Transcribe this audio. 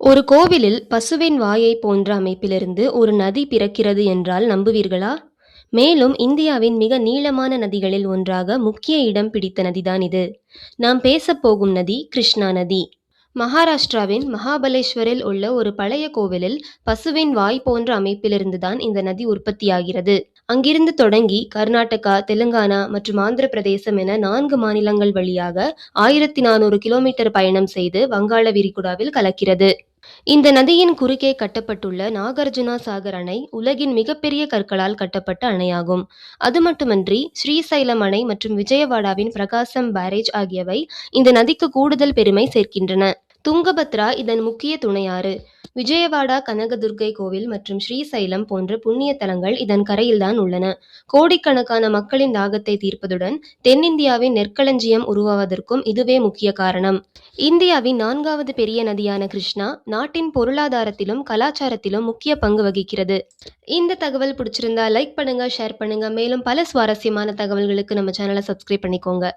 ஒரு கோவிலில் பசுவின் வாயை போன்ற அமைப்பிலிருந்து ஒரு நதி பிறக்கிறது என்றால் நம்புவீர்களா? மேலும் இந்தியாவின் மிக நீளமான நதிகளில் ஒன்றாக முக்கிய இடம் பிடித்த நதிதான் இது. நாம் பேசப் போகும் நதி கிருஷ்ணா நதி. மகாராஷ்டிராவின் மகாபலேஸ்வரில் உள்ள ஒரு பழைய கோவிலில் பசுவின் வாய் போன்ற அமைப்பிலிருந்துதான் இந்த நதி உற்பத்தியாகிறது. அங்கிருந்து தொடங்கி கர்நாடகா, தெலுங்கானா மற்றும் ஆந்திர பிரதேசம் என 4 மாநிலங்கள் வழியாக 1400 கிலோமீட்டர் பயணம் செய்து வங்காள விரிகுடாவில் கலக்கிறது. இந்த நதியின் குறுக்கே கட்டப்பட்டுள்ள நாகார்ஜுனா சாகர் அணை உலகின் மிகப்பெரிய கற்களால் கட்டப்பட்ட அணையாகும். அது மட்டுமன்றி ஸ்ரீசைலம் அணை மற்றும் விஜயவாடாவின் பிரகாசம் பேரேஜ் ஆகியவை இந்த நதிக்கு கூடுதல் பெருமை சேர்க்கின்றன. துங்கபத்ரா இதன் முக்கிய துணையாறு. விஜயவாடா கனகதுர்க்கை கோவில் மற்றும் ஸ்ரீசைலம் போன்ற புண்ணிய தலங்கள் இதன் கரையில்தான் உள்ளன. கோடிக்கணக்கான மக்களின் தாகத்தை தீர்ப்பதுடன் தென்னிந்தியாவின் நெற்களஞ்சியம் உருவாவதற்கும் இதுவே முக்கிய காரணம். இந்தியாவின் 4வது பெரிய நதியான கிருஷ்ணா நாட்டின் பொருளாதாரத்திலும் கலாச்சாரத்திலும் முக்கிய பங்கு வகிக்கிறது. இந்த தகவல் பிடிச்சிருந்தா லைக் பண்ணுங்க, ஷேர் பண்ணுங்க. மேலும் பல சுவாரஸ்யமான தகவல்களுக்கு நம்ம சேனலை சப்ஸ்கிரைப் பண்ணிக்கோங்க.